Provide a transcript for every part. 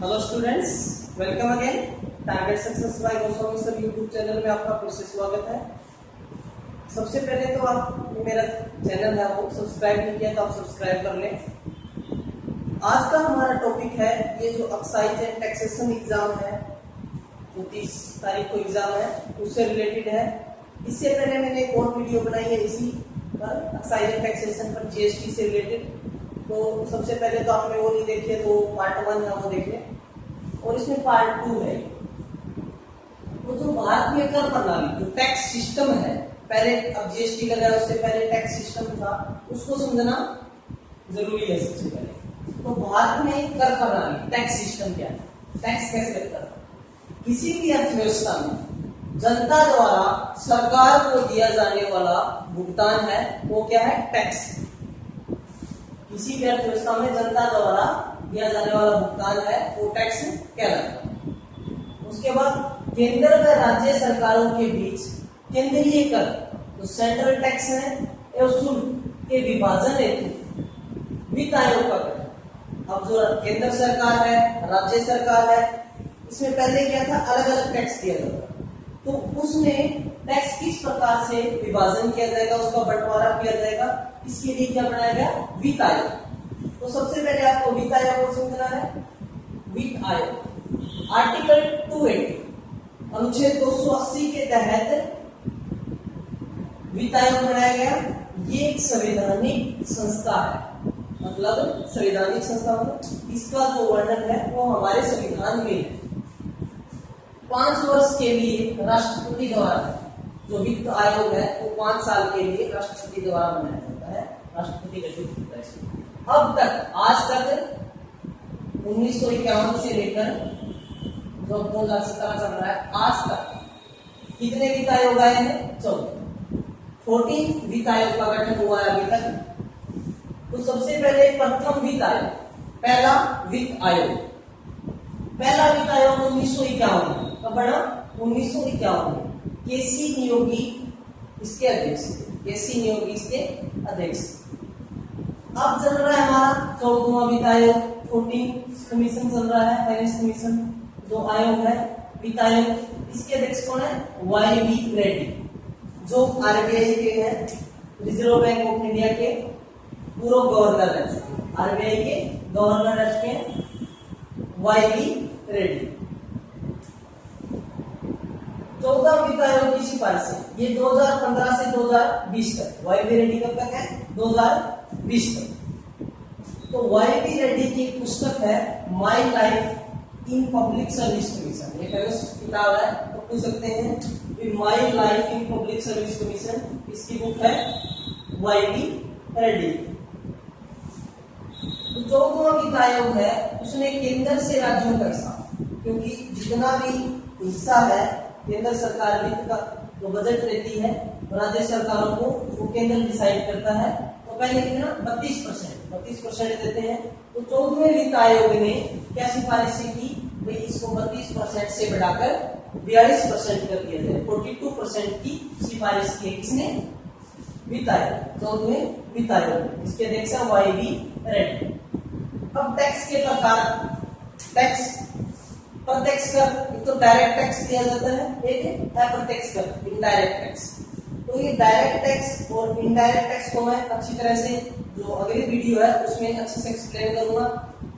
Hello students, welcome again. Target success by Goswami sir YouTube channel में आपका फिर से स्वागत है। सबसे पहले तो आप मेरा चैनल है वो सब्सक्राइब नहीं किया तो आप सब्सक्राइब कर लें। आज का हमारा टॉपिक है ये जो एक्साइज एंड टैक्सेशन एग्जाम है, जो 30 तारीख को एग्जाम है, उससे रिलेटेड है। इससे पहले मैंने एक और वीडियो बनाई है इसी पर, एक्साइज एंड टैक्सेशन पर, जीएसटी से रिलेटेड। तो सबसे पहले तो आपने वो नहीं देखी है तो पार्ट 1 है वो देखिए, और इसमें पार्ट 2 है। तो जो भारत में कर प्रणाली जो टैक्स सिस्टम है, पहले अब जीएसटी लगा उससे पहले टैक्स सिस्टम था, उसको समझना जरूरी है। सबसे पहले तो भारत में कर प्रणाली टैक्स सिस्टम क्या है, टैक्स कैसे लगता है। किसी भी अर्थव्यवस्था में जनता द्वारा सरकार को दिया जाने वाला भुगतान है वो क्या है, टैक्स। किसी भी अर्थव्यवस्था में जनता द्वारा दिया जाने वाला भुगतान है वो टैक्स कहलाता है। उसके बाद केंद्र व राज्य सरकारों के बीच केंद्रीय कर तो सेंट्रल टैक्स है एवं शुल्क के विभाजन हेतु वित्त आयोग का गठन। अब जो केंद्र सरकार है, राज्य सरकार है, इसमें पहले क्या था, अलग अलग टैक्स दिया जाता, तो उसमें टैक्स किस प्रकार से विभाजन किया जाएगा, उसका बंटवारा किया जाएगा, इसके लिए क्या बनाया गया, वित्त आयोग। तो सबसे पहले आपको वित्त आयोग को समझना है। वित्त आयोग आर्टिकल 280 अनुच्छेद 280 के तहत वित्त आयोग बनाया गया। ये एक संवैधानिक संस्था है, मतलब संवैधानिक संस्था, मतलब इसका जो वर्णन है वो हमारे संविधान में है। 5 वर्ष के लिए राष्ट्रपति द्वारा जो वित्त आयोग है वो 5 साल के लिए राष्ट्रपति द्वारा बनाया जाता है, राष्ट्रपति गठित होता है इसमें। अब तक आज तक 1951 से लेकर जो 2017 चल रहा है, आज तक कितने वित्त आयोग आए हैं, 14 वित्त आयोग का गठन हुआ है अभी तक। तो सबसे पहले प्रथम वित्त आयोग, पहला वित्त आयोग 1951 में कब बना, 1951 में। केसी नियोगी इसके अध्यक्ष थे, केसी नियोगी इसके अध्यक्ष। अब चल रहा है हमारा 14वां वित्त आयोग, 14 कमीशन चल रहा है, फाइनेंस कमीशन जो आयोग है, वित्त आयोग। इसके अध्यक्ष कौन है, वाई.वी. रेड्डी, जो आरबीआई के हैं, रिजर्व बैंक ऑफ इंडिया के पूर्व गवर्नर रह चुके, आरबीआई के गवर्नर रह चुके हैं वाई.वी. रेड्डी। 14 वित्त आयोग की सिफारिश है, ये 2015 से 2020 तक, वाई.वी. रेड्डी कब तक है, 2020 तक। तो वाई.वी. रेड्डी की एक पुस्तक है my life in public service commission, एक किताब है, तो पूछ सकते हैं my life in public service commission, इसकी बुक है वाई.वी. रेड्डी। तो 14वां वित्त आयोग है, उसने केंद्र से राज्यों का हिसाब, क्योंकि जितना भी हिस्सा है केंद्र सरकार वित्त का जो बजट रहती है राज्य सरकारों को वो केंद्र डिसाइड करता है। तो पहले कितना 32% देते हैं। तो 14वें वित्त आयोग ने क्या सिफारिश की, भाई इसको 32% से बढ़ाकर 42% कर दिया जाए, 42% की सिफारिश की है किसने, वित्त आयोग, 14वें वित्त आयोग। इसके अध्यक्ष वाई.वी. रेड्डी। अब टैक्स के प्रकार, टैक्स प्रत्यक्ष कर, एक तो डायरेक्ट टैक्स दिया जाता है, एक है अप्रत्यक्ष कर, इनडायरेक्ट टैक्स। तो ये डायरेक्ट टैक्स और इनडायरेक्ट टैक्स को मैं अच्छी तरह से जो अगली वीडियो है उसमें अच्छे से एक्सप्लेन करूंगा।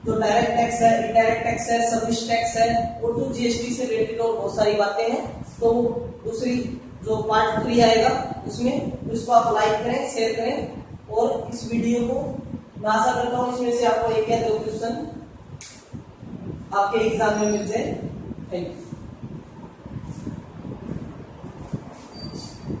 जो डायरेक्ट टैक्स है, इनडायरेक्ट टैक्स है, सर्विस टैक्स है, और जो जीएसटी से रिलेटेड और बहुत सारी बातें हैं, तो दूसरी जो पार्ट 3 आएगा उसमें, उसको आप लाइक करें, शेयर करें, और इस वीडियो को मैं आशा करता हूँ इसमें से आपको एक या दो क्वेश्चन आपके एग्जाम में मिल जाए। Thank you.